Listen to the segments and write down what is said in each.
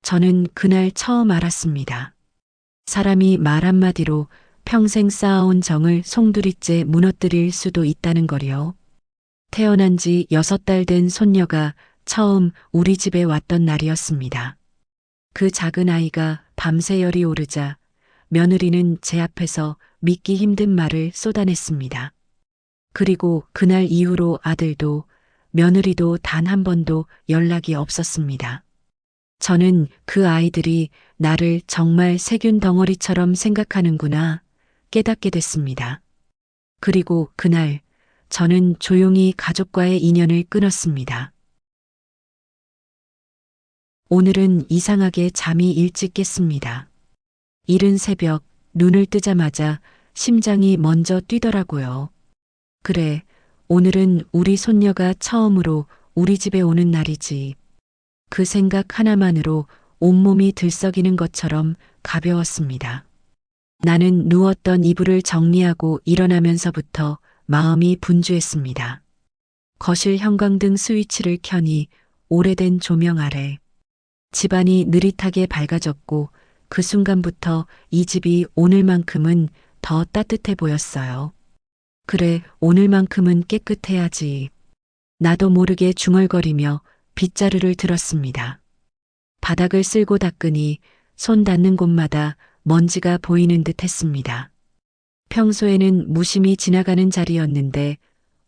저는 그날 처음 알았습니다. 사람이 말 한마디로 평생 쌓아온 정을 송두리째 무너뜨릴 수도 있다는 거리요. 태어난 지 6달 된 손녀가 처음 우리 집에 왔던 날이었습니다. 그 작은 아이가 밤새 열이 오르자 며느리는 제 앞에서 믿기 힘든 말을 쏟아냈습니다. 그리고 그날 이후로 아들도 며느리도 단 한 번도 연락이 없었습니다. 저는 그 아이들이 나를 정말 세균 덩어리처럼 생각하는구나 깨닫게 됐습니다. 그리고 그날 저는 조용히 가족과의 인연을 끊었습니다. 오늘은 이상하게 잠이 일찍 깼습니다. 이른 새벽 눈을 뜨자마자 심장이 먼저 뛰더라고요. 그래, 오늘은 우리 손녀가 처음으로 우리 집에 오는 날이지. 그 생각 하나만으로 온몸이 들썩이는 것처럼 가벼웠습니다. 나는 누웠던 이불을 정리하고 일어나면서부터 마음이 분주했습니다. 거실 형광등 스위치를 켜니 오래된 조명 아래 집안이 느릿하게 밝아졌고 그 순간부터 이 집이 오늘만큼은 더 따뜻해 보였어요. 그래, 오늘만큼은 깨끗해야지. 나도 모르게 중얼거리며 빗자루를 들었습니다. 바닥을 쓸고 닦으니 손 닿는 곳마다 먼지가 보이는 듯 했습니다. 평소에는 무심히 지나가는 자리였는데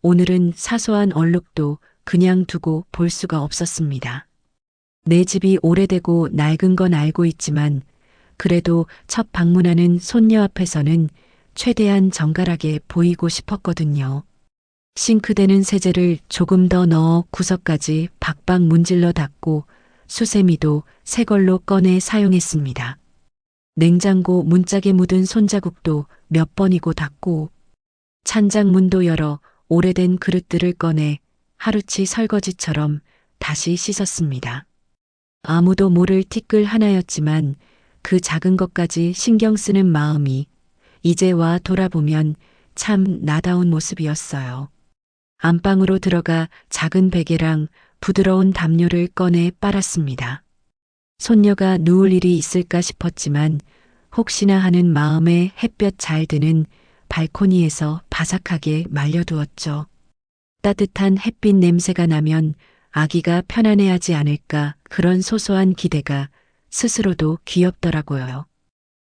오늘은 사소한 얼룩도 그냥 두고 볼 수가 없었습니다. 내 집이 오래되고 낡은 건 알고 있지만 그래도 첫 방문하는 손녀 앞에서는 최대한 정갈하게 보이고 싶었거든요. 싱크대는 세제를 조금 더 넣어 구석까지 박박 문질러 닦고 수세미도 새 걸로 꺼내 사용했습니다. 냉장고 문짝에 묻은 손자국도 몇 번이고 닦고 찬장 문도 열어 오래된 그릇들을 꺼내 하루치 설거지처럼 다시 씻었습니다. 아무도 모를 티끌 하나였지만 그 작은 것까지 신경 쓰는 마음이 이제와 돌아보면 참 나다운 모습이었어요. 안방으로 들어가 작은 베개랑 부드러운 담요를 꺼내 빨았습니다. 손녀가 누울 일이 있을까 싶었지만 혹시나 하는 마음에 햇볕 잘 드는 발코니에서 바삭하게 말려두었죠. 따뜻한 햇빛 냄새가 나면 아기가 편안해하지 않을까 그런 소소한 기대가 스스로도 귀엽더라고요.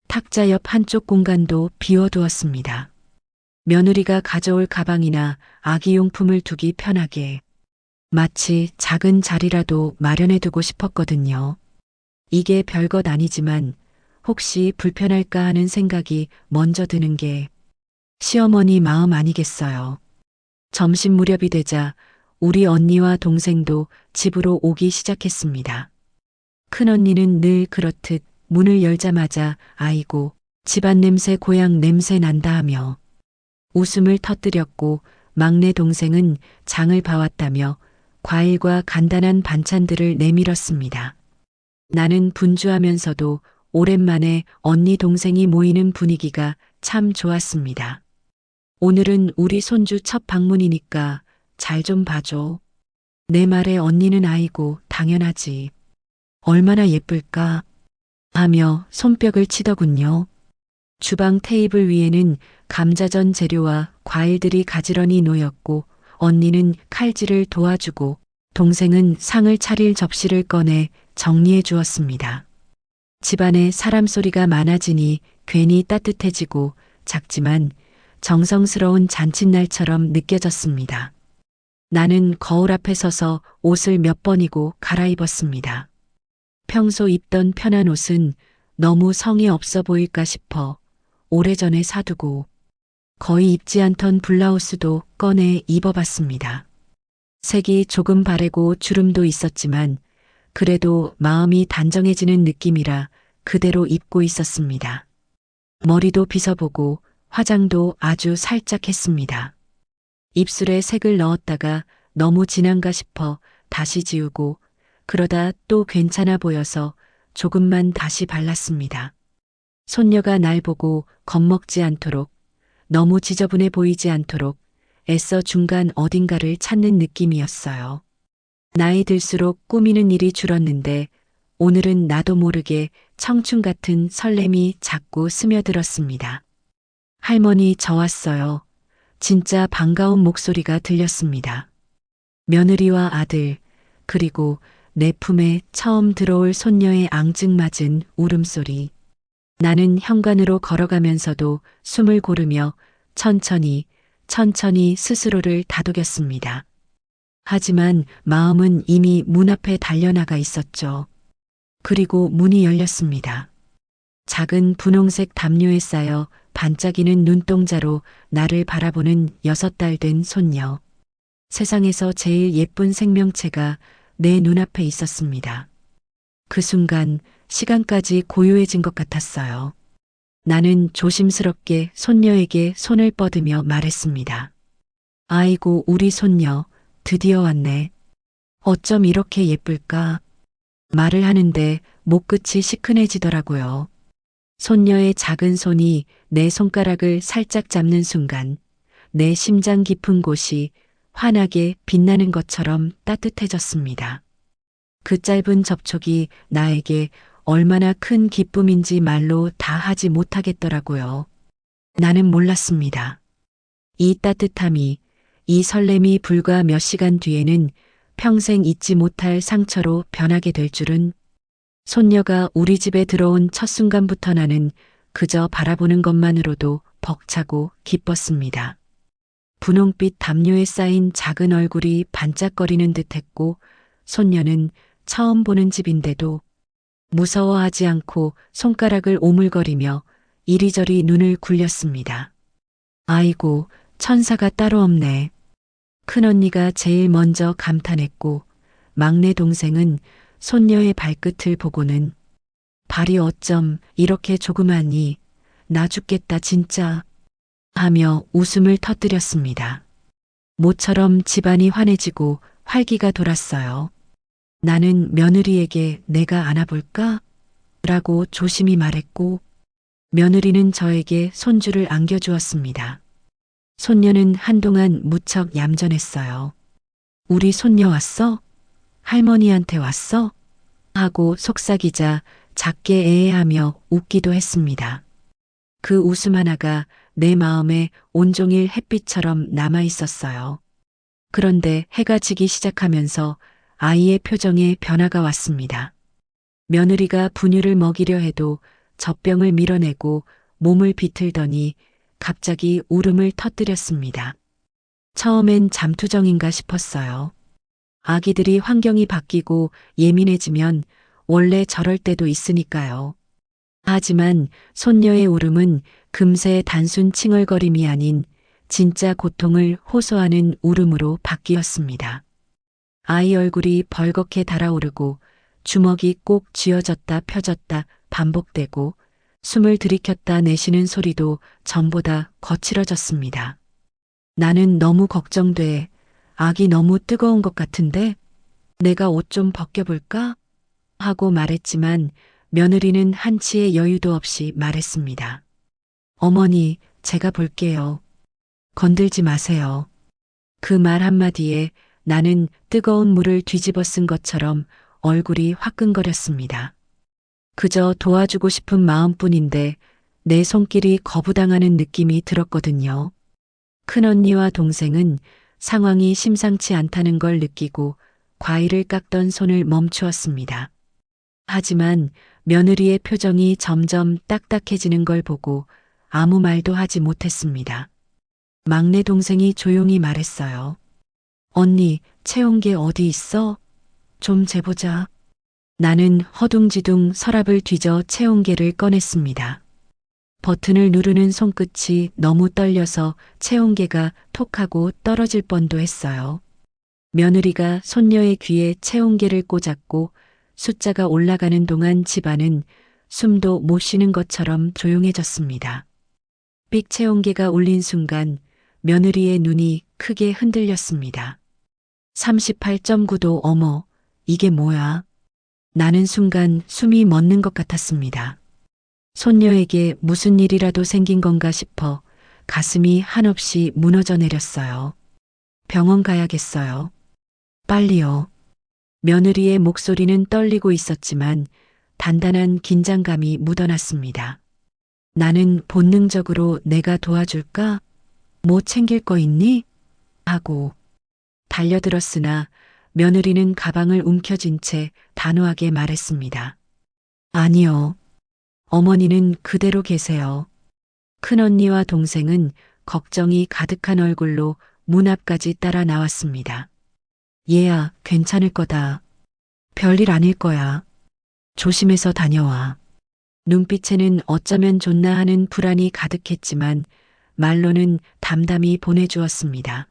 탁자 옆 한쪽 공간도 비워두었습니다. 며느리가 가져올 가방이나 아기용품을 두기 편하게 마치 작은 자리라도 마련해두고 싶었거든요. 이게 별것 아니지만 혹시 불편할까 하는 생각이 먼저 드는 게 시어머니 마음 아니겠어요. 점심 무렵이 되자 우리 언니와 동생도 집으로 오기 시작했습니다. 큰언니는 늘 그렇듯 문을 열자마자 아이고 집안 냄새 고향 냄새 난다 하며 웃음을 터뜨렸고 막내 동생은 장을 봐왔다며 과일과 간단한 반찬들을 내밀었습니다. 나는 분주하면서도 오랜만에 언니 동생이 모이는 분위기가 참 좋았습니다. 오늘은 우리 손주 첫 방문이니까 잘 좀 봐줘. 내 말에 언니는 아이고 당연하지. 얼마나 예쁠까 하며 손뼉을 치더군요. 주방 테이블 위에는 감자전 재료와 과일들이 가지런히 놓였고 언니는 칼질을 도와주고 동생은 상을 차릴 접시를 꺼내 정리해 주었습니다. 집안에 사람 소리가 많아지니 괜히 따뜻해지고 작지만 정성스러운 잔칫날처럼 느껴졌습니다. 나는 거울 앞에 서서 옷을 몇 번이고 갈아입었습니다. 평소 입던 편한 옷은 너무 성의 없어 보일까 싶어 오래전에 사두고 거의 입지 않던 블라우스도 꺼내 입어봤습니다. 색이 조금 바래고 주름도 있었지만 그래도 마음이 단정해지는 느낌이라 그대로 입고 있었습니다. 머리도 빗어보고 화장도 아주 살짝 했습니다. 입술에 색을 넣었다가 너무 진한가 싶어 다시 지우고 그러다 또 괜찮아 보여서 조금만 다시 발랐습니다. 손녀가 날 보고 겁먹지 않도록 너무 지저분해 보이지 않도록 애써 중간 어딘가를 찾는 느낌이었어요. 나이 들수록 꾸미는 일이 줄었는데 오늘은 나도 모르게 청춘 같은 설렘이 자꾸 스며들었습니다. 할머니, 저 왔어요. 진짜 반가운 목소리가 들렸습니다. 며느리와 아들, 그리고 내 품에 처음 들어올 손녀의 앙증맞은 울음소리. 나는 현관으로 걸어가면서도 숨을 고르며 천천히 스스로를 다독였습니다. 하지만 마음은 이미 문 앞에 달려나가 있었죠. 그리고 문이 열렸습니다. 작은 분홍색 담요에 쌓여 반짝이는 눈동자로 나를 바라보는 6달 된 손녀. 세상에서 제일 예쁜 생명체가 내 눈앞에 있었습니다. 그 순간 시간까지 고요해진 것 같았어요. 나는 조심스럽게 손녀에게 손을 뻗으며 말했습니다. 아이고, 우리 손녀, 드디어 왔네. 어쩜 이렇게 예쁠까? 말을 하는데 목끝이 시큰해지더라고요. 손녀의 작은 손이 내 손가락을 살짝 잡는 순간 내 심장 깊은 곳이 환하게 빛나는 것처럼 따뜻해졌습니다. 그 짧은 접촉이 나에게 얼마나 큰 기쁨인지 말로 다 하지 못하겠더라고요. 나는 몰랐습니다. 이 따뜻함이, 이 설렘이 불과 몇 시간 뒤에는 평생 잊지 못할 상처로 변하게 될 줄은. 손녀가 우리 집에 들어온 첫 순간부터 나는 그저 바라보는 것만으로도 벅차고 기뻤습니다. 분홍빛 담요에 쌓인 작은 얼굴이 반짝거리는 듯했고, 손녀는 처음 보는 집인데도 무서워하지 않고 손가락을 오물거리며 이리저리 눈을 굴렸습니다. 아이고, 천사가 따로 없네. 큰언니가 제일 먼저 감탄했고, 막내 동생은 손녀의 발끝을 보고는 발이 어쩜 이렇게 조그마니, 나 죽겠다 진짜, 하며 웃음을 터뜨렸습니다. 모처럼 집안이 환해지고 활기가 돌았어요. 나는 며느리에게 내가 안아볼까? 라고 조심히 말했고, 며느리는 저에게 손주를 안겨주었습니다. 손녀는 한동안 무척 얌전했어요. 우리 손녀 왔어? 할머니한테 왔어? 하고 속삭이자 작게 에에하며 웃기도 했습니다. 그 웃음 하나가 내 마음에 온종일 햇빛처럼 남아 있었어요. 그런데 해가 지기 시작하면서 아이의 표정에 변화가 왔습니다. 며느리가 분유를 먹이려 해도 젖병을 밀어내고 몸을 비틀더니 갑자기 울음을 터뜨렸습니다. 처음엔 잠투정인가 싶었어요. 아기들이 환경이 바뀌고 예민해지면 원래 저럴 때도 있으니까요. 하지만 손녀의 울음은 금세 단순 칭얼거림이 아닌 진짜 고통을 호소하는 울음으로 바뀌었습니다. 아이 얼굴이 벌겋게 달아오르고 주먹이 꼭 쥐어졌다 펴졌다 반복되고 숨을 들이켰다 내쉬는 소리도 전보다 거칠어졌습니다. 나는 너무 걱정돼. 아기 너무 뜨거운 것 같은데 내가 옷 좀 벗겨볼까? 하고 말했지만 며느리는 한치의 여유도 없이 말했습니다. 어머니, 제가 볼게요. 건들지 마세요. 그 말 한마디에 나는 뜨거운 물을 뒤집어 쓴 것처럼 얼굴이 화끈거렸습니다. 그저 도와주고 싶은 마음뿐인데 내 손길이 거부당하는 느낌이 들었거든요. 큰언니와 동생은 상황이 심상치 않다는 걸 느끼고 과일을 깎던 손을 멈추었습니다. 하지만 며느리의 표정이 점점 딱딱해지는 걸 보고 아무 말도 하지 못했습니다. 막내 동생이 조용히 말했어요. 언니, 체온계 어디 있어? 좀 재보자. 나는 허둥지둥 서랍을 뒤져 체온계를 꺼냈습니다. 버튼을 누르는 손끝이 너무 떨려서 체온계가 톡 하고 떨어질 뻔도 했어요. 며느리가 손녀의 귀에 체온계를 꽂았고 숫자가 올라가는 동안 집안은 숨도 못 쉬는 것처럼 조용해졌습니다. 삑 체온계가 울린 순간 며느리의 눈이 크게 흔들렸습니다. 38.9도 어머, 이게 뭐야? 나는 순간 숨이 멎는 것 같았습니다. 손녀에게 무슨 일이라도 생긴 건가 싶어 가슴이 한없이 무너져 내렸어요. 병원 가야겠어요. 빨리요. 며느리의 목소리는 떨리고 있었지만 단단한 긴장감이 묻어났습니다. 나는 본능적으로 내가 도와줄까? 뭐 챙길 거 있니? 하고 달려들었으나 며느리는 가방을 움켜쥔 채 단호하게 말했습니다. 아니요. 어머니는 그대로 계세요. 큰언니와 동생은 걱정이 가득한 얼굴로 문 앞까지 따라 나왔습니다. 얘야, 괜찮을 거다. 별일 아닐 거야. 조심해서 다녀와. 눈빛에는 어쩌면 좋나 하는 불안이 가득했지만 말로는 담담히 보내주었습니다.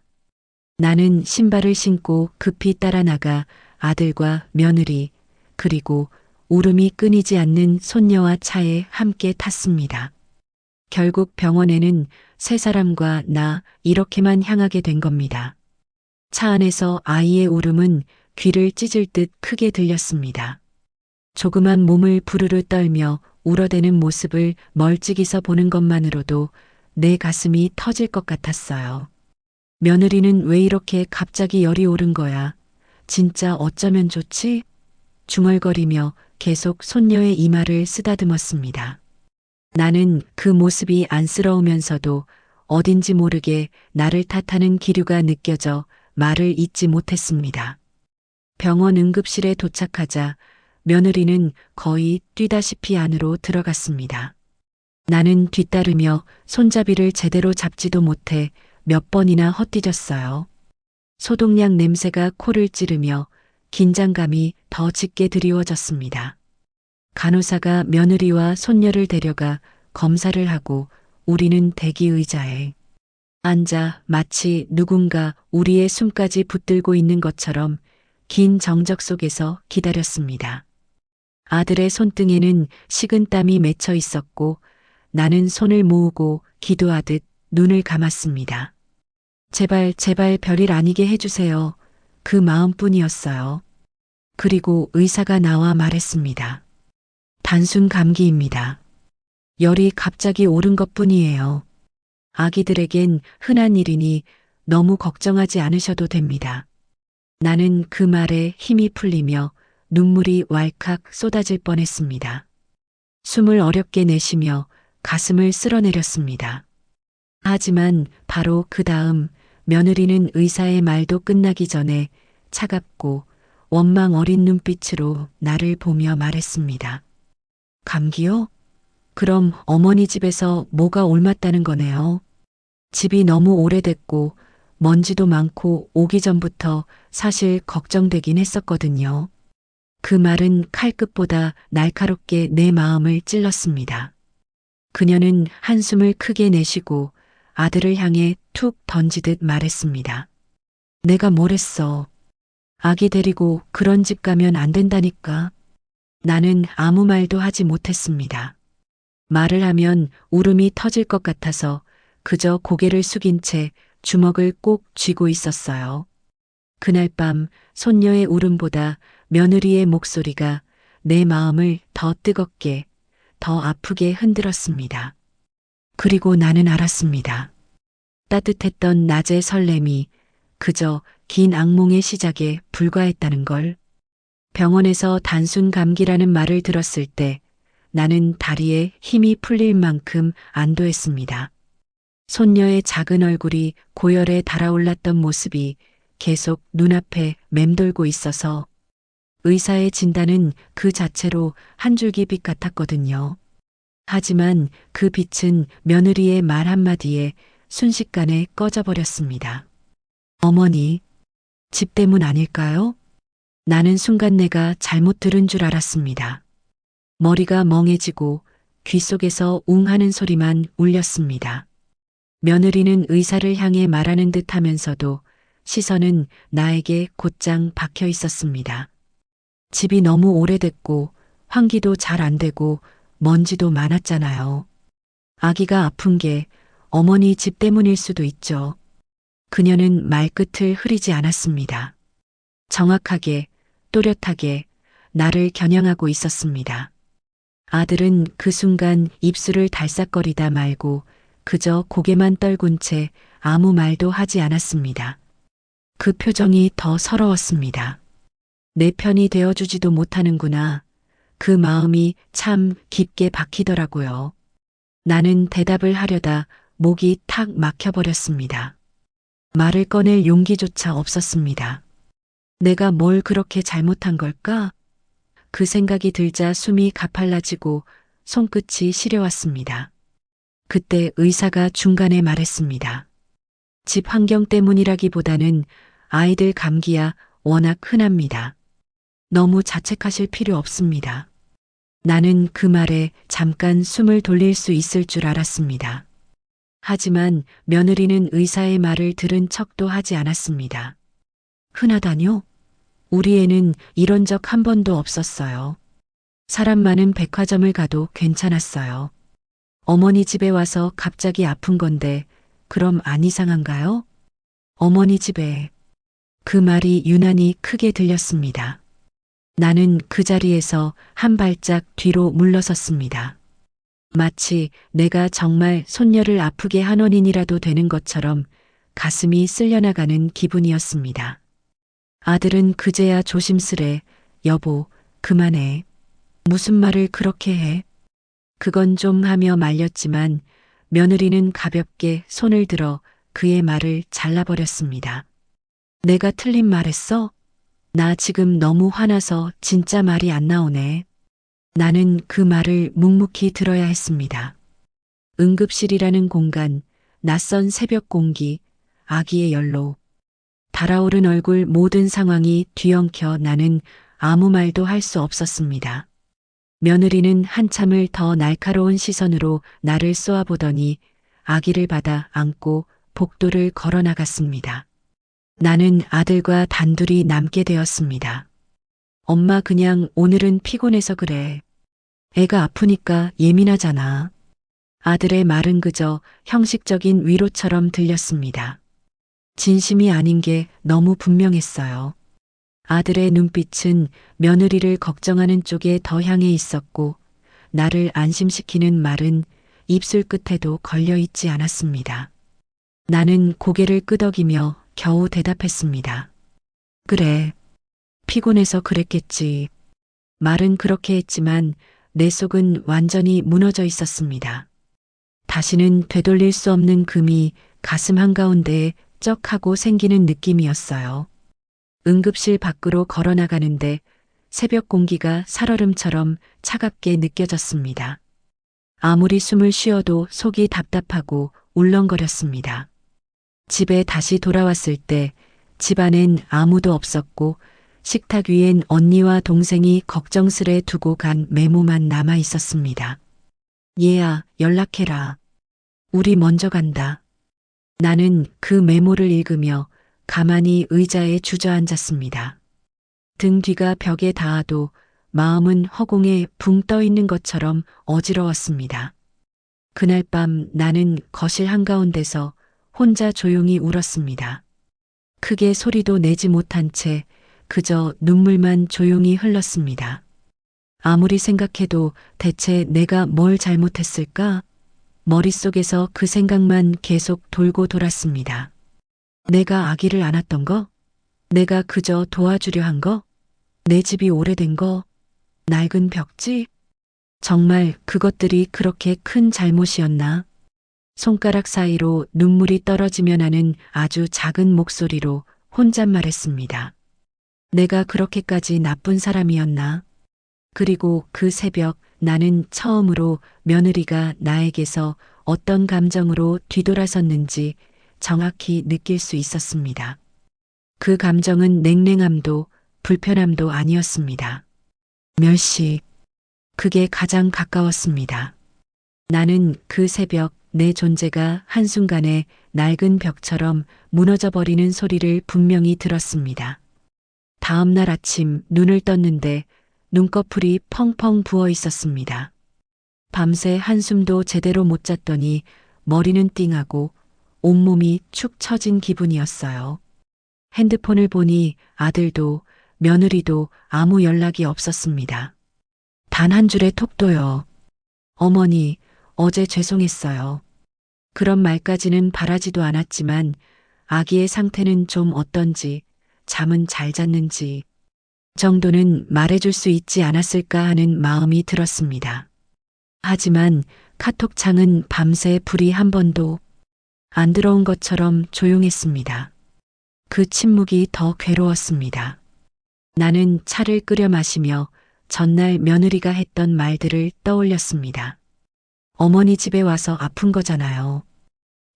나는 신발을 신고 급히 따라 나가 아들과 며느리 그리고 울음이 끊이지 않는 손녀와 차에 함께 탔습니다. 결국 병원에는 세 사람과 나 이렇게만 향하게 된 겁니다. 차 안에서 아이의 울음은 귀를 찢을 듯 크게 들렸습니다. 조그만 몸을 부르르 떨며 울어대는 모습을 멀찍이서 보는 것만으로도 내 가슴이 터질 것 같았어요. 며느리는 왜 이렇게 갑자기 열이 오른 거야? 진짜 어쩌면 좋지? 중얼거리며 계속 손녀의 이마를 쓰다듬었습니다. 나는 그 모습이 안쓰러우면서도 어딘지 모르게 나를 탓하는 기류가 느껴져 말을 잇지 못했습니다. 병원 응급실에 도착하자 며느리는 거의 뛰다시피 안으로 들어갔습니다. 나는 뒤따르며 손잡이를 제대로 잡지도 못해 몇 번이나 헛디뎠어요. 소독약 냄새가 코를 찌르며 긴장감이 더 짙게 드리워졌습니다. 간호사가 며느리와 손녀를 데려가 검사를 하고 우리는 대기 의자에 앉아 마치 누군가 우리의 숨까지 붙들고 있는 것처럼 긴 정적 속에서 기다렸습니다. 아들의 손등에는 식은 땀이 맺혀 있었고 나는 손을 모으고 기도하듯 눈을 감았습니다. 제발 제발 별일 아니게 해주세요. 그 마음뿐이었어요. 그리고 의사가 나와 말했습니다. 단순 감기입니다. 열이 갑자기 오른 것뿐이에요. 아기들에겐 흔한 일이니 너무 걱정하지 않으셔도 됩니다. 나는 그 말에 힘이 풀리며 눈물이 왈칵 쏟아질 뻔했습니다. 숨을 어렵게 내쉬며 가슴을 쓸어내렸습니다. 하지만 바로 그 다음 며느리는 의사의 말도 끝나기 전에 차갑고 원망 어린 눈빛으로 나를 보며 말했습니다. 감기요? 그럼 어머니 집에서 뭐가 옮았다는 거네요. 집이 너무 오래됐고 먼지도 많고 오기 전부터 사실 걱정되긴 했었거든요. 그 말은 칼끝보다 날카롭게 내 마음을 찔렀습니다. 그녀는 한숨을 크게 내쉬고 아들을 향해 툭 던지듯 말했습니다. 내가 뭘 했어. 아기 데리고 그런 집 가면 안 된다니까. 나는 아무 말도 하지 못했습니다. 말을 하면 울음이 터질 것 같아서 그저 고개를 숙인 채 주먹을 꼭 쥐고 있었어요. 그날 밤 손녀의 울음보다 며느리의 목소리가 내 마음을 더 뜨겁게, 더 아프게 흔들었습니다. 그리고 나는 알았습니다. 따뜻했던 낮의 설렘이 그저 긴 악몽의 시작에 불과했다는 걸. 병원에서 단순 감기라는 말을 들었을 때 나는 다리에 힘이 풀릴 만큼 안도했습니다. 손녀의 작은 얼굴이 고열에 달아올랐던 모습이 계속 눈앞에 맴돌고 있어서 의사의 진단은 그 자체로 한 줄기 빛 같았거든요. 하지만 그 빛은 며느리의 말 한마디에 순식간에 꺼져버렸습니다. 어머니, 집 때문 아닐까요? 나는 순간 내가 잘못 들은 줄 알았습니다. 머리가 멍해지고 귀 속에서 웅 하는 소리만 울렸습니다. 며느리는 의사를 향해 말하는 듯 하면서도 시선은 나에게 곧장 박혀 있었습니다. 집이 너무 오래됐고 환기도 잘 안 되고 먼지도 많았잖아요. 아기가 아픈 게 어머니 집 때문일 수도 있죠. 그녀는 말끝을 흐리지 않았습니다. 정확하게, 또렷하게 나를 겨냥하고 있었습니다. 아들은 그 순간 입술을 달싹거리다 말고 그저 고개만 떨군 채 아무 말도 하지 않았습니다. 그 표정이 더 서러웠습니다. 내 편이 되어주지도 못하는구나. 그 마음이 참 깊게 박히더라고요. 나는 대답을 하려다 목이 탁 막혀버렸습니다. 말을 꺼낼 용기조차 없었습니다. 내가 뭘 그렇게 잘못한 걸까? 그 생각이 들자 숨이 가팔라지고 손끝이 시려왔습니다. 그때 의사가 중간에 말했습니다. 집 환경 때문이라기보다는 아이들 감기야 워낙 흔합니다. 너무 자책하실 필요 없습니다. 나는 그 말에 잠깐 숨을 돌릴 수 있을 줄 알았습니다. 하지만 며느리는 의사의 말을 들은 척도 하지 않았습니다. 흔하다뇨? 우리 애는 이런 적 한 번도 없었어요. 사람 많은 백화점을 가도 괜찮았어요. 어머니 집에 와서 갑자기 아픈 건데 그럼 안 이상한가요? 어머니 집에. 그 말이 유난히 크게 들렸습니다. 나는 그 자리에서 한 발짝 뒤로 물러섰습니다. 마치 내가 정말 손녀를 아프게 한 원인이라도 되는 것처럼 가슴이 쓸려나가는 기분이었습니다. 아들은 그제야 조심스레 여보, 그만해. 무슨 말을 그렇게 해? 그건 좀 하며 말렸지만 며느리는 가볍게 손을 들어 그의 말을 잘라버렸습니다. 내가 틀린 말했어? 나 지금 너무 화나서 진짜 말이 안 나오네. 나는 그 말을 묵묵히 들어야 했습니다. 응급실이라는 공간, 낯선 새벽 공기, 아기의 연로, 달아오른 얼굴 모든 상황이 뒤엉켜 나는 아무 말도 할 수 없었습니다. 며느리는 한참을 더 날카로운 시선으로 나를 쏘아보더니 아기를 받아 안고 복도를 걸어 나갔습니다. 나는 아들과 단둘이 남게 되었습니다. 엄마 그냥 오늘은 피곤해서 그래. 애가 아프니까 예민하잖아. 아들의 말은 그저 형식적인 위로처럼 들렸습니다. 진심이 아닌 게 너무 분명했어요. 아들의 눈빛은 며느리를 걱정하는 쪽에 더 향해 있었고 나를 안심시키는 말은 입술 끝에도 걸려 있지 않았습니다. 나는 고개를 끄덕이며 겨우 대답했습니다. 그래. 피곤해서 그랬겠지. 말은 그렇게 했지만 내 속은 완전히 무너져 있었습니다. 다시는 되돌릴 수 없는 금이 가슴 한가운데에 쩍 하고 생기는 느낌이었어요. 응급실 밖으로 걸어 나가는데 새벽 공기가 살얼음처럼 차갑게 느껴졌습니다. 아무리 숨을 쉬어도 속이 답답하고 울렁거렸습니다. 집에 다시 돌아왔을 때 집안엔 아무도 없었고 식탁 위엔 언니와 동생이 걱정스레 두고 간 메모만 남아 있었습니다. 얘야, 연락해라. 우리 먼저 간다. 나는 그 메모를 읽으며 가만히 의자에 주저앉았습니다. 등 뒤가 벽에 닿아도 마음은 허공에 붕 떠 있는 것처럼 어지러웠습니다. 그날 밤 나는 거실 한가운데서 혼자 조용히 울었습니다. 크게 소리도 내지 못한 채 그저 눈물만 조용히 흘렀습니다. 아무리 생각해도 대체 내가 뭘 잘못했을까? 머릿속에서 그 생각만 계속 돌고 돌았습니다. 내가 아기를 안았던 거? 내가 그저 도와주려 한 거? 내 집이 오래된 거? 낡은 벽지? 정말 그것들이 그렇게 큰 잘못이었나? 손가락 사이로 눈물이 떨어지며 나는 아주 작은 목소리로 혼잣말했습니다. 내가 그렇게까지 나쁜 사람이었나? 그리고 그 새벽 나는 처음으로 며느리가 나에게서 어떤 감정으로 뒤돌아섰는지 정확히 느낄 수 있었습니다. 그 감정은 냉랭함도 불편함도 아니었습니다. 멸시. 그게 가장 가까웠습니다. 나는 그 새벽 내 존재가 한순간에 낡은 벽처럼 무너져버리는 소리를 분명히 들었습니다. 다음 날 아침 눈을 떴는데 눈꺼풀이 펑펑 부어 있었습니다. 밤새 한숨도 제대로 못 잤더니 머리는 띵하고 온몸이 축 처진 기분이었어요. 핸드폰을 보니 아들도 며느리도 아무 연락이 없었습니다. 단 한 줄의 톡도요. 어머니, 어제 죄송했어요. 그런 말까지는 바라지도 않았지만 아기의 상태는 좀 어떤지, 잠은 잘 잤는지, 정도는 말해줄 수 있지 않았을까 하는 마음이 들었습니다. 하지만 카톡창은 밤새 불이 한 번도 안 들어온 것처럼 조용했습니다. 그 침묵이 더 괴로웠습니다. 나는 차를 끓여 마시며 전날 며느리가 했던 말들을 떠올렸습니다. 어머니 집에 와서 아픈 거잖아요.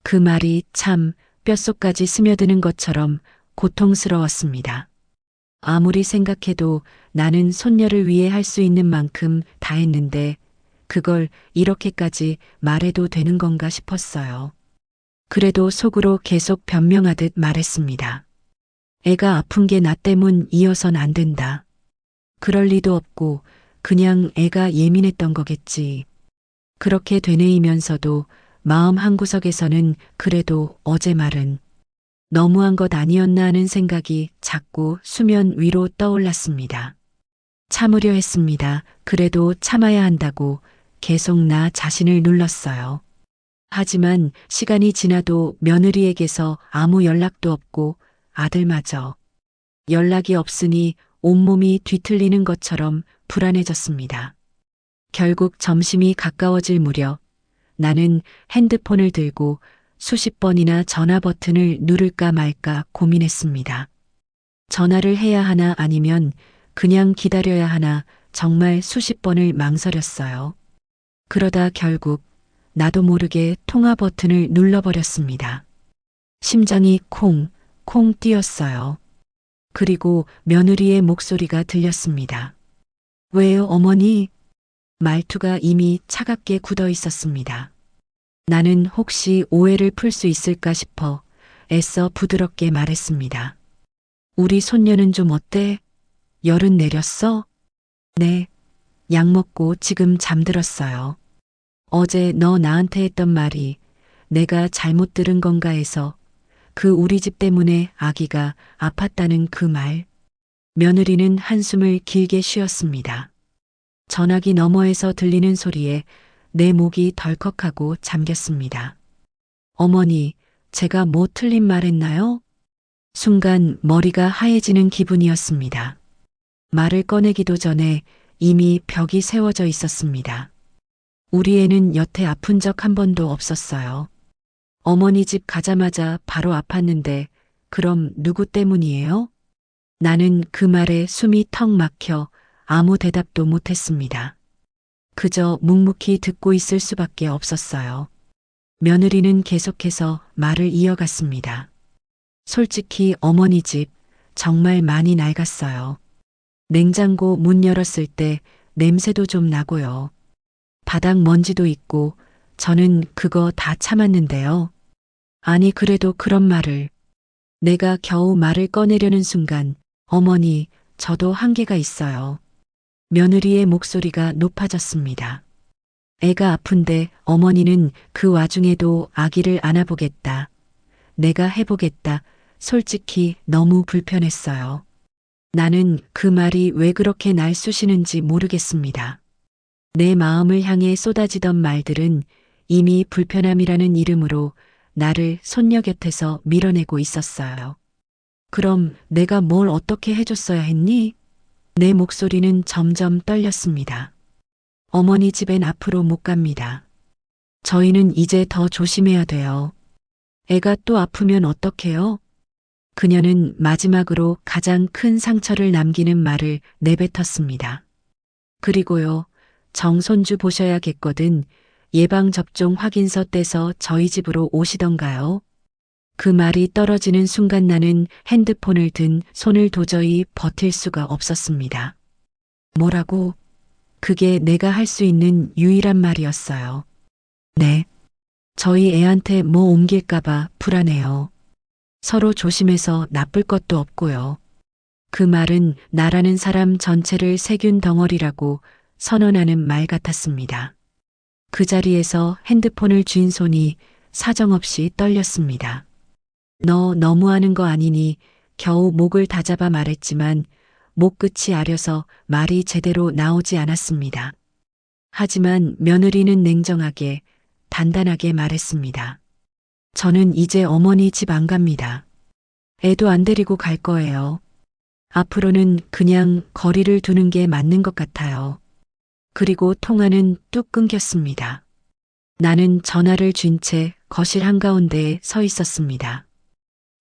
그 말이 참 뼛속까지 스며드는 것처럼 고통스러웠습니다. 아무리 생각해도 나는 손녀를 위해 할 수 있는 만큼 다 했는데 그걸 이렇게까지 말해도 되는 건가 싶었어요. 그래도 속으로 계속 변명하듯 말했습니다. 애가 아픈 게 나 때문이어선 안 된다. 그럴 리도 없고 그냥 애가 예민했던 거겠지. 그렇게 되뇌이면서도 마음 한구석에서는 그래도 어제 말은 너무한 것 아니었나 하는 생각이 자꾸 수면 위로 떠올랐습니다. 참으려 했습니다. 그래도 참아야 한다고 계속 나 자신을 눌렀어요. 하지만 시간이 지나도 며느리에게서 아무 연락도 없고 아들마저 연락이 없으니 온몸이 뒤틀리는 것처럼 불안해졌습니다. 결국 점심이 가까워질 무렵 나는 핸드폰을 들고 수십 번이나 전화 버튼을 누를까 말까 고민했습니다. 전화를 해야 하나 아니면 그냥 기다려야 하나 정말 수십 번을 망설였어요. 그러다 결국 나도 모르게 통화 버튼을 눌러버렸습니다. 심장이 콩 뛰었어요. 그리고 며느리의 목소리가 들렸습니다. 왜요, 어머니? 말투가 이미 차갑게 굳어 있었습니다. 나는 혹시 오해를 풀 수 있을까 싶어 애써 부드럽게 말했습니다. 우리 손녀는 좀 어때? 열은 내렸어? 네. 약 먹고 지금 잠들었어요. 어제 너 나한테 했던 말이 내가 잘못 들은 건가 해서 그 우리 집 때문에 아기가 아팠다는 그 말. 며느리는 한숨을 길게 쉬었습니다. 전화기 너머에서 들리는 소리에 내 목이 덜컥하고 잠겼습니다. 어머니, 제가 뭐 틀린 말 했나요? 순간 머리가 하얘지는 기분이었습니다. 말을 꺼내기도 전에 이미 벽이 세워져 있었습니다. 우리 애는 여태 아픈 적 한 번도 없었어요. 어머니 집 가자마자 바로 아팠는데 그럼 누구 때문이에요? 나는 그 말에 숨이 턱 막혀 아무 대답도 못했습니다. 그저 묵묵히 듣고 있을 수밖에 없었어요. 며느리는 계속해서 말을 이어갔습니다. 솔직히 어머니 집 정말 많이 낡았어요. 냉장고 문 열었을 때 냄새도 좀 나고요. 바닥 먼지도 있고 저는 그거 다 참았는데요. 아니 그래도 그런 말을 내가 겨우 말을 꺼내려는 순간 어머니 저도 한계가 있어요. 며느리의 목소리가 높아졌습니다. 애가 아픈데 어머니는 그 와중에도 아기를 안아보겠다. 내가 해보겠다. 솔직히 너무 불편했어요. 나는 그 말이 왜 그렇게 날 쑤시는지 모르겠습니다. 내 마음을 향해 쏟아지던 말들은 이미 불편함이라는 이름으로 나를 손녀 곁에서 밀어내고 있었어요. 그럼 내가 뭘 어떻게 해줬어야 했니? 내 목소리는 점점 떨렸습니다. 어머니 집엔 앞으로 못 갑니다. 저희는 이제 더 조심해야 돼요. 애가 또 아프면 어떡해요? 그녀는 마지막으로 가장 큰 상처를 남기는 말을 내뱉었습니다. 그리고요, 정손주 보셔야겠거든. 예방접종 확인서 떼서 저희 집으로 오시던가요? 그 말이 떨어지는 순간 나는 핸드폰을 든 손을 도저히 버틸 수가 없었습니다. 뭐라고? 그게 내가 할 수 있는 유일한 말이었어요. 네. 저희 애한테 뭐 옮길까봐 불안해요. 서로 조심해서 나쁠 것도 없고요. 그 말은 나라는 사람 전체를 세균 덩어리라고 선언하는 말 같았습니다. 그 자리에서 핸드폰을 쥔 손이 사정없이 떨렸습니다. 너 너무하는 거 아니니 겨우 목을 다잡아 말했지만 목 끝이 아려서 말이 제대로 나오지 않았습니다. 하지만 며느리는 냉정하게 단단하게 말했습니다. 저는 이제 어머니 집 안 갑니다. 애도 안 데리고 갈 거예요. 앞으로는 그냥 거리를 두는 게 맞는 것 같아요. 그리고 통화는 뚝 끊겼습니다. 나는 전화를 쥔 채 거실 한가운데에 서 있었습니다.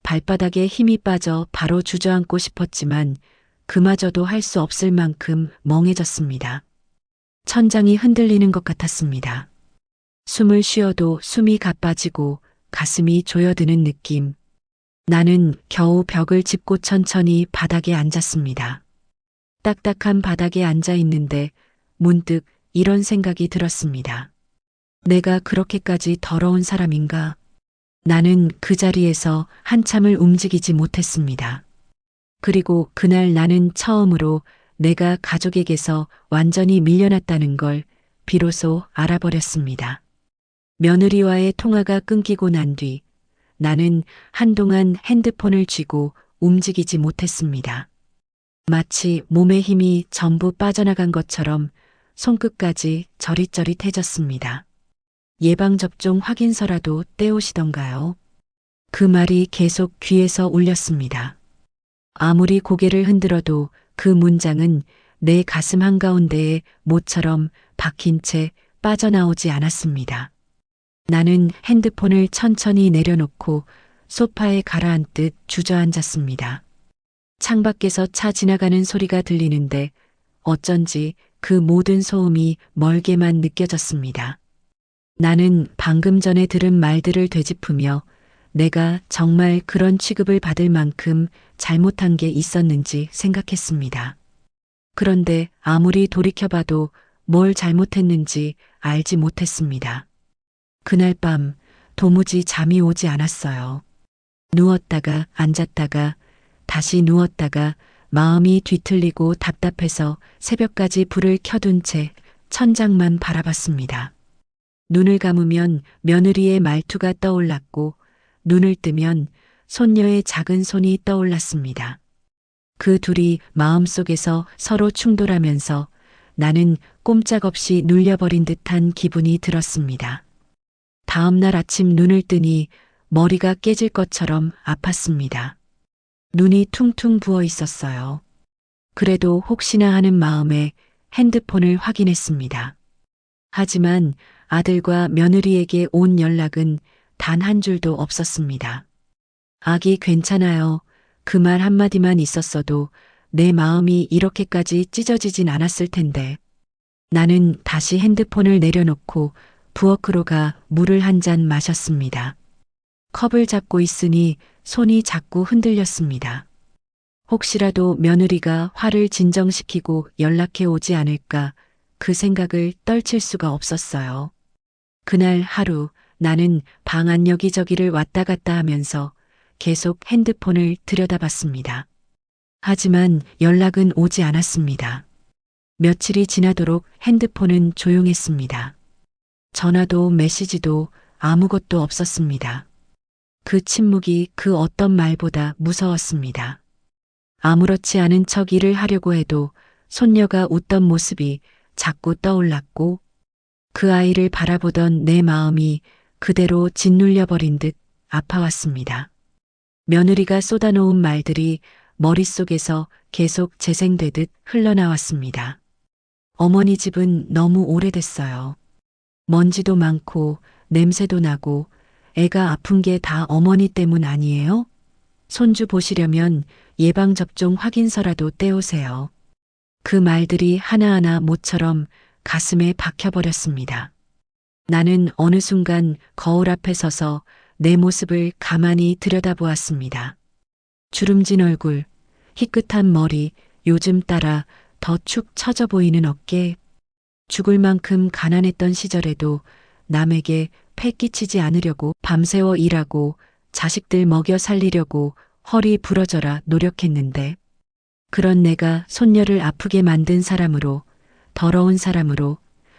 발바닥에 힘이 빠져 바로 주저앉고 싶었지만 그마저도 할 수 없을 만큼 멍해졌습니다. 천장이 흔들리는 것 같았습니다. 숨을 쉬어도 숨이 가빠지고 가슴이 조여드는 느낌. 나는 겨우 벽을 짚고 천천히 바닥에 앉았습니다. 딱딱한 바닥에 앉아 있는데 문득 이런 생각이 들었습니다. 내가 그렇게까지 더러운 사람인가? 나는 그 자리에서 한참을 움직이지 못했습니다. 그리고 그날 나는 처음으로 내가 가족에게서 완전히 밀려났다는 걸 비로소 알아버렸습니다. 며느리와의 통화가 끊기고 난 뒤 나는 한동안 핸드폰을 쥐고 움직이지 못했습니다. 마치 몸의 힘이 전부 빠져나간 것처럼 손끝까지 저릿저릿해졌습니다. 예방접종 확인서라도 떼오시던가요? 그 말이 계속 귀에서 울렸습니다. 아무리 고개를 흔들어도 그 문장은 내 가슴 한가운데에 모처럼 박힌 채 빠져나오지 않았습니다. 나는 핸드폰을 천천히 내려놓고 소파에 가라앉듯 주저앉았습니다. 창밖에서 차 지나가는 소리가 들리는데 어쩐지 그 모든 소음이 멀게만 느껴졌습니다. 나는 방금 전에 들은 말들을 되짚으며 내가 정말 그런 취급을 받을 만큼 잘못한 게 있었는지 생각했습니다. 그런데 아무리 돌이켜봐도 뭘 잘못했는지 알지 못했습니다. 그날 밤 도무지 잠이 오지 않았어요. 누웠다가 앉았다가 다시 누웠다가 마음이 뒤틀리고 답답해서 새벽까지 불을 켜둔 채 천장만 바라봤습니다. 눈을 감으면 며느리의 말투가 떠올랐고 눈을 뜨면 손녀의 작은 손이 떠올랐습니다. 그 둘이 마음속에서 서로 충돌하면서 나는 꼼짝없이 눌려버린 듯한 기분이 들었습니다. 다음 날 아침 눈을 뜨니 머리가 깨질 것처럼 아팠습니다. 눈이 퉁퉁 부어 있었어요. 그래도 혹시나 하는 마음에 핸드폰을 확인했습니다. 하지만 아들과 며느리에게 온 연락은 단 한 줄도 없었습니다. 아기 괜찮아요. 그 말 한마디만 있었어도 내 마음이 이렇게까지 찢어지진 않았을 텐데. 나는 다시 핸드폰을 내려놓고 부엌으로 가 물을 한 잔 마셨습니다. 컵을 잡고 있으니 손이 자꾸 흔들렸습니다. 혹시라도 며느리가 화를 진정시키고 연락해 오지 않을까 그 생각을 떨칠 수가 없었어요. 그날 하루 나는 방 안 여기저기를 왔다 갔다 하면서 계속 핸드폰을 들여다봤습니다. 하지만 연락은 오지 않았습니다. 며칠이 지나도록 핸드폰은 조용했습니다. 전화도 메시지도 아무것도 없었습니다. 그 침묵이 그 어떤 말보다 무서웠습니다. 아무렇지 않은 척 일을 하려고 해도 손녀가 웃던 모습이 자꾸 떠올랐고 그 아이를 바라보던 내 마음이 그대로 짓눌려버린 듯 아파왔습니다. 며느리가 쏟아놓은 말들이 머릿속에서 계속 재생되듯 흘러나왔습니다. 어머니 집은 너무 오래됐어요. 먼지도 많고 냄새도 나고 애가 아픈 게 다 어머니 때문 아니에요? 손주 보시려면 예방접종 확인서라도 떼오세요. 그 말들이 하나하나 모처럼 가슴에 박혀버렸습니다. 나는 어느 순간 거울 앞에 서서 내 모습을 가만히 들여다보았습니다. 주름진 얼굴, 희끗한 머리, 요즘 따라 더 축 처져 보이는 어깨, 죽을 만큼 가난했던 시절에도 남에게 패 끼치지 않으려고 밤새워 일하고 자식들 먹여 살리려고 허리 부러져라 노력했는데 그런 내가 손녀를 아프게 만든 사람으로 더러운 사람으로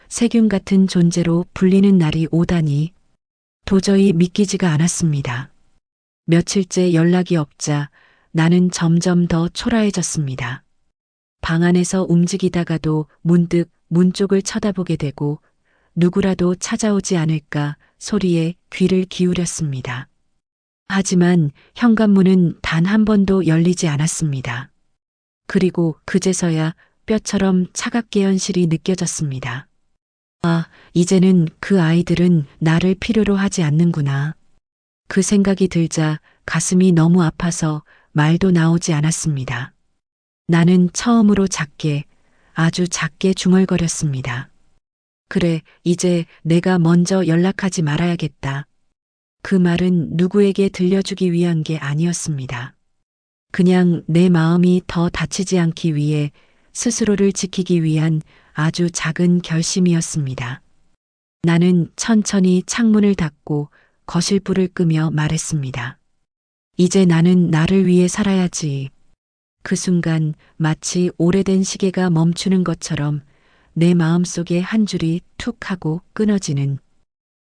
세균 같은 존재로 불리는 날이 오다니 도저히 믿기지가 않았습니다. 며칠째 연락이 없자 나는 점점 더 초라해졌습니다. 방 안에서 움직이다가도 문득 문 쪽을 쳐다보게 되고 누구라도 찾아오지 않을까 소리에 귀를 기울였습니다. 하지만 현관문은 단 한 번도 열리지 않았습니다. 그리고 그제서야 뼈처럼 차갑게 현실이 느껴졌습니다. 아, 이제는 그 아이들은 나를 필요로 하지 않는구나. 그 생각이 들자 가슴이 너무 아파서 말도 나오지 않았습니다. 나는 처음으로 작게, 아주 작게 중얼거렸습니다. 그래, 이제 내가 먼저 연락하지 말아야겠다. 그 말은 누구에게 들려주기 위한 게 아니었습니다. 그냥 내 마음이 더 다치지 않기 위해 스스로를 지키기 위한 아주 작은 결심이었습니다. 나는 천천히 창문을 닫고 거실 불을 끄며 말했습니다. 이제 나는 나를 위해 살아야지. 그 순간 마치 오래된 시계가 멈추는 것처럼 내 마음속에 한 줄이 툭 하고 끊어지는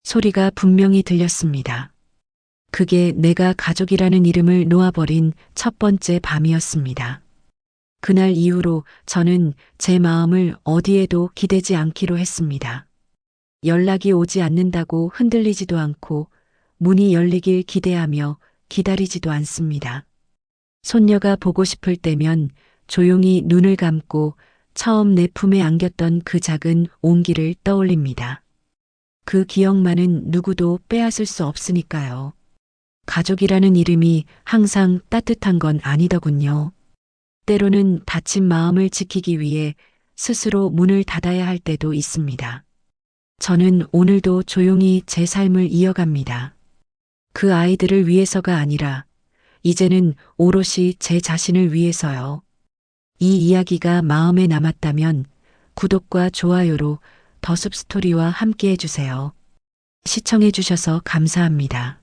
소리가 분명히 들렸습니다. 그게 내가 가족이라는 이름을 놓아버린 첫 번째 밤이었습니다. 그날 이후로 저는 제 마음을 어디에도 기대지 않기로 했습니다. 연락이 오지 않는다고 흔들리지도 않고 문이 열리길 기대하며 기다리지도 않습니다. 손녀가 보고 싶을 때면 조용히 눈을 감고 처음 내 품에 안겼던 그 작은 온기를 떠올립니다. 그 기억만은 누구도 빼앗을 수 없으니까요. 가족이라는 이름이 항상 따뜻한 건 아니더군요. 때로는 다친 마음을 지키기 위해 스스로 문을 닫아야 할 때도 있습니다. 저는 오늘도 조용히 제 삶을 이어갑니다. 그 아이들을 위해서가 아니라 이제는 오롯이 제 자신을 위해서요. 이 이야기가 마음에 남았다면 구독과 좋아요로 더숲 스토리와 함께 해주세요. 시청해주셔서 감사합니다.